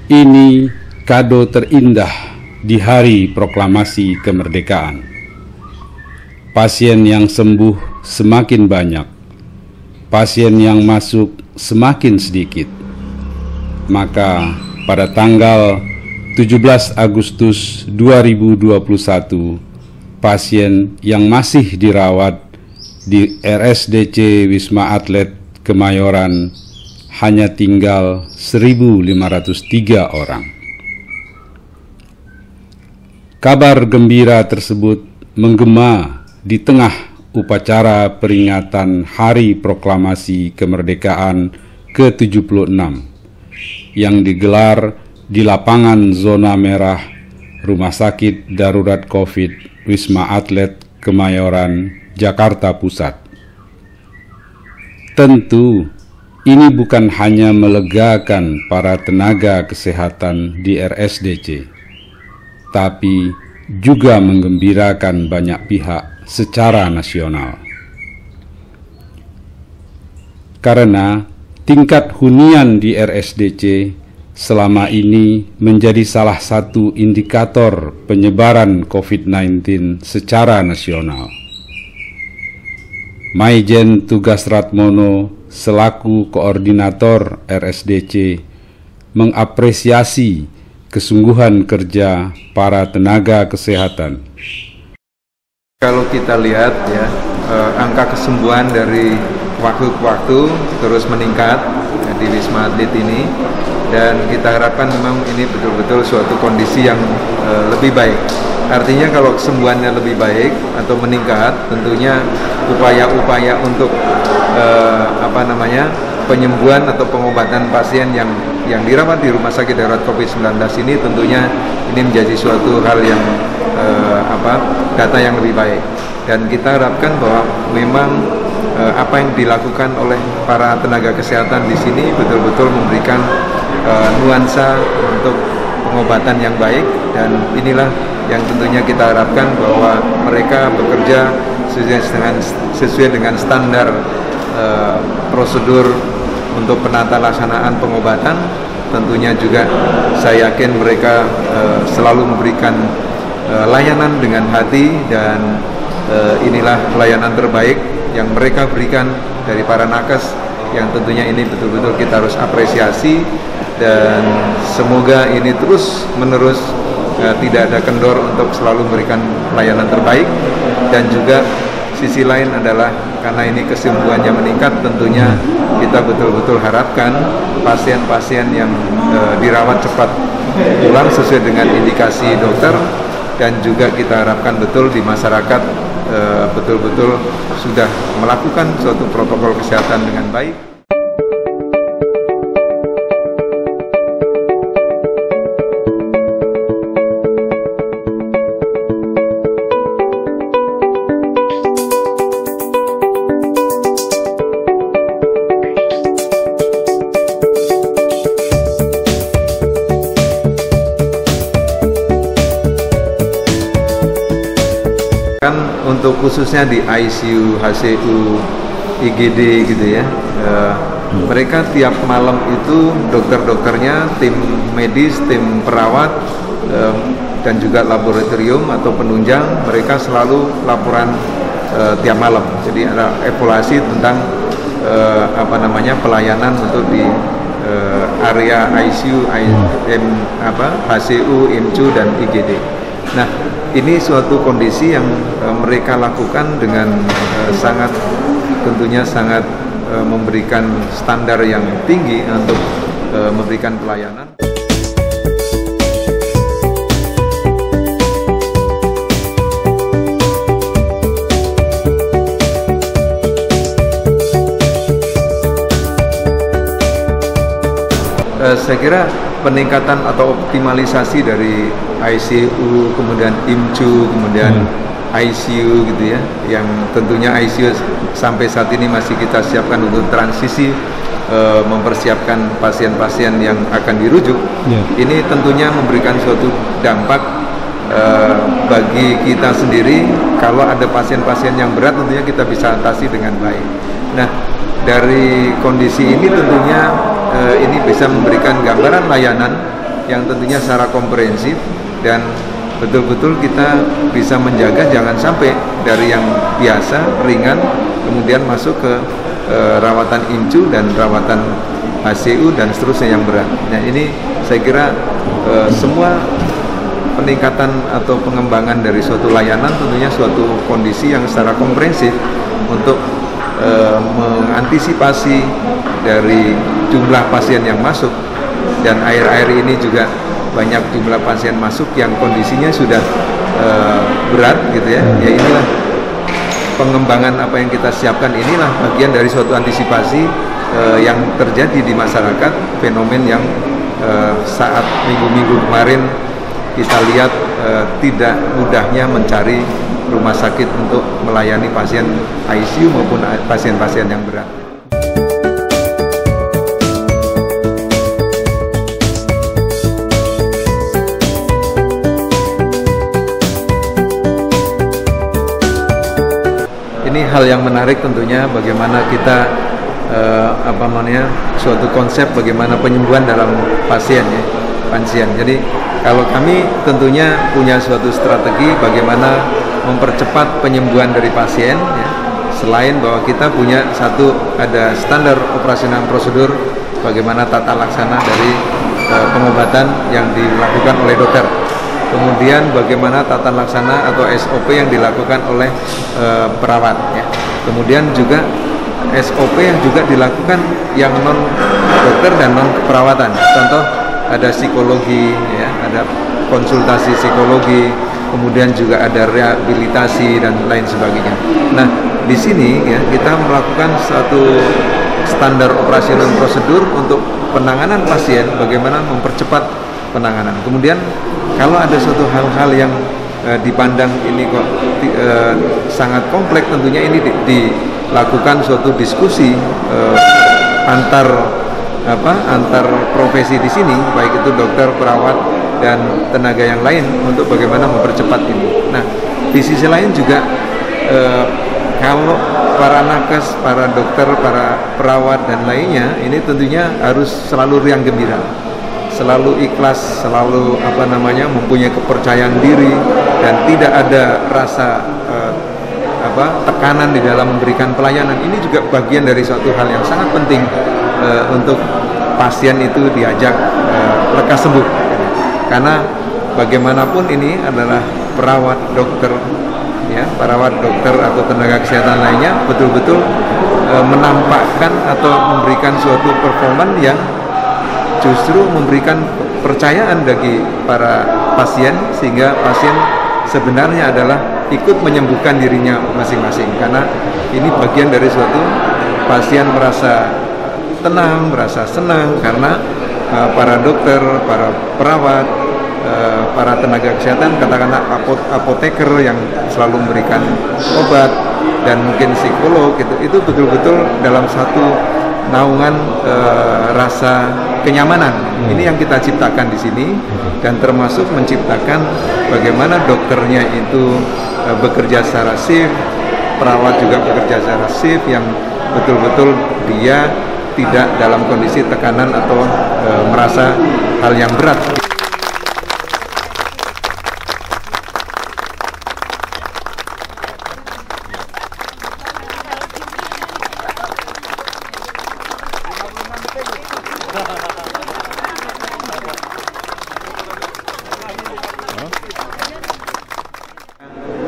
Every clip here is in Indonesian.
Ini kado terindah di hari proklamasi kemerdekaan. Pasien yang sembuh semakin banyak, pasien yang masuk semakin sedikit. Maka pada tanggal 17 Agustus 2021, pasien yang masih dirawat di RSDC Wisma Atlet Kemayoran hanya tinggal 1.503 orang. Kabar gembira tersebut menggema di tengah upacara peringatan Hari Proklamasi Kemerdekaan ke-76 yang digelar di lapangan zona merah Rumah Sakit Darurat COVID Wisma Atlet Kemayoran, Jakarta Pusat. Tentu ini bukan hanya melegakan para tenaga kesehatan di RSDC, tapi juga menggembirakan banyak pihak secara nasional. Karena tingkat hunian di RSDC selama ini menjadi salah satu indikator penyebaran COVID-19 secara nasional. Maijen Tugas Ratmono selaku koordinator RSDC mengapresiasi kesungguhan kerja para tenaga kesehatan. Kalau kita lihat ya, angka kesembuhan dari waktu ke waktu terus meningkat di Wisma Atlet ini, dan kita harapkan memang ini betul-betul suatu kondisi yang lebih baik. Artinya kalau kesembuhannya lebih baik atau meningkat, tentunya upaya-upaya untuk penyembuhan atau pengobatan pasien yang dirawat di Rumah Sakit Darurat COVID-19 ini tentunya ini menjadi suatu hal yang data yang lebih baik. Dan kita harapkan bahwa memang apa yang dilakukan oleh para tenaga kesehatan di sini betul-betul memberikan nuansa untuk pengobatan yang baik, dan inilah yang tentunya kita harapkan bahwa mereka bekerja sesuai dengan standar prosedur untuk penata laksanaan pengobatan. Tentunya juga saya yakin mereka selalu memberikan layanan dengan hati, dan inilah pelayanan terbaik yang mereka berikan dari para nakes, yang tentunya ini betul-betul kita harus apresiasi, dan semoga ini terus menerus tidak ada kendor untuk selalu memberikan pelayanan terbaik. Dan juga sisi lain adalah karena ini kesembuhannya meningkat, tentunya kita betul-betul harapkan pasien-pasien yang dirawat cepat pulang sesuai dengan indikasi dokter, dan juga kita harapkan betul di masyarakat betul-betul sudah melakukan suatu protokol kesehatan dengan baik. Untuk khususnya di ICU, HCU, IGD gitu ya, mereka tiap malam itu dokter-dokternya, tim medis, tim perawat, dan juga laboratorium atau penunjang, mereka selalu laporan tiap malam. Jadi ada evaluasi tentang pelayanan untuk di area ICU, HCU, IMCU, dan IGD. Nah, ini suatu kondisi yang mereka lakukan dengan tentunya sangat memberikan standar yang tinggi untuk memberikan pelayanan. Saya kira peningkatan atau optimalisasi dari ICU, kemudian IMCU, kemudian ICU gitu ya, yang tentunya ICU sampai saat ini masih kita siapkan untuk transisi mempersiapkan pasien-pasien yang akan dirujuk. Ini tentunya memberikan suatu dampak bagi kita sendiri. Kalau ada pasien-pasien yang berat, tentunya kita bisa atasi dengan baik. Nah, dari kondisi ini tentunya ini bisa memberikan gambaran layanan yang tentunya secara komprehensif dan betul-betul kita bisa menjaga jangan sampai dari yang biasa, ringan, kemudian masuk ke rawatan INCU dan rawatan HCU dan seterusnya yang berat. Nah ini saya kira semua peningkatan atau pengembangan dari suatu layanan tentunya suatu kondisi yang secara komprehensif untuk mengantisipasi dari jumlah pasien yang masuk, dan akhir-akhir ini juga banyak jumlah pasien masuk yang kondisinya sudah berat gitu ya. Ya inilah pengembangan apa yang kita siapkan, inilah bagian dari suatu antisipasi yang terjadi di masyarakat, fenomen yang saat minggu-minggu kemarin kita lihat tidak mudahnya mencari rumah sakit untuk melayani pasien ICU maupun pasien-pasien yang berat. Ini hal yang menarik tentunya bagaimana kita suatu konsep bagaimana penyembuhan dalam pasien. Jadi kalau kami tentunya punya suatu strategi bagaimana mempercepat penyembuhan dari pasien ya. Selain bahwa kita punya ada standar operasional prosedur bagaimana tata laksana dari pengobatan yang dilakukan oleh dokter. Kemudian bagaimana tata laksana atau SOP yang dilakukan oleh perawat ya. Kemudian juga SOP yang juga dilakukan yang non dokter dan non keperawatan. Contoh ada psikologi ya, ada konsultasi psikologi, kemudian juga ada rehabilitasi dan lain sebagainya. Nah, di sini ya kita melakukan satu standar operasional prosedur untuk penanganan pasien, bagaimana mempercepat penanganan. Kemudian kalau ada suatu hal-hal yang dipandang ini kok sangat kompleks, tentunya ini dilakukan suatu diskusi antar profesi di sini, baik itu dokter, perawat dan tenaga yang lain untuk bagaimana mempercepat ini. Nah, di sisi lain juga kalau para nakes, para dokter, para perawat dan lainnya ini tentunya harus selalu riang gembira, selalu ikhlas, selalu mempunyai kepercayaan diri dan tidak ada rasa tekanan di dalam memberikan pelayanan. Ini juga bagian dari suatu hal yang sangat penting untuk pasien itu diajak lekas sembuh. Karena bagaimanapun ini adalah perawat dokter ya, perawat dokter atau tenaga kesehatan lainnya betul-betul menampakkan atau memberikan suatu performan yang justru memberikan kepercayaan bagi para pasien, sehingga pasien sebenarnya adalah ikut menyembuhkan dirinya masing-masing, karena ini bagian dari suatu pasien merasa tenang, merasa senang karena para dokter, para perawat, para tenaga kesehatan, katakanlah apoteker yang selalu memberikan obat dan mungkin psikolog itu betul-betul dalam satu naungan rasa kenyamanan. Ini yang kita ciptakan di sini, dan termasuk menciptakan bagaimana dokternya itu bekerja secara shift, perawat juga bekerja secara shift yang betul-betul dia tidak dalam kondisi tekanan atau merasa hal yang berat.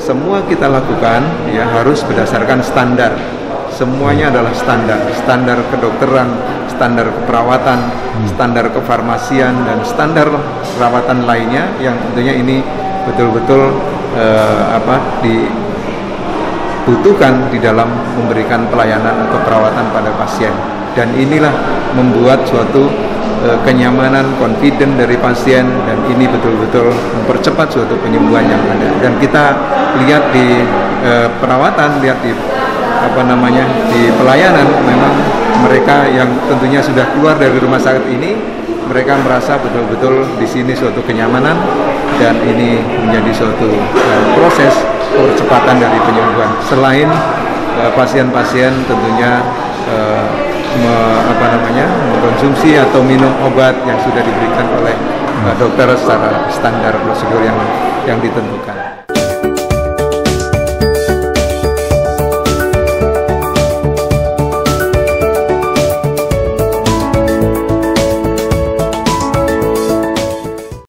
Semua kita lakukan ya harus berdasarkan standar. Semuanya adalah standar kedokteran, standar keperawatan, standar kefarmasian, dan standar perawatan lainnya yang tentunya ini betul-betul dibutuhkan di dalam memberikan pelayanan atau perawatan pada pasien. Dan inilah membuat suatu kenyamanan, confident dari pasien, dan ini betul-betul mempercepat suatu penyembuhan yang ada. Dan kita lihat di perawatan, lihat di di pelayanan, memang mereka yang tentunya sudah keluar dari rumah sakit ini, mereka merasa betul-betul di sini suatu kenyamanan, dan ini menjadi suatu proses percepatan dari penyembuhan. Selain pasien-pasien tentunya mengkonsumsi atau minum obat yang sudah diberikan oleh dokter secara standar prosedur yang ditentukan.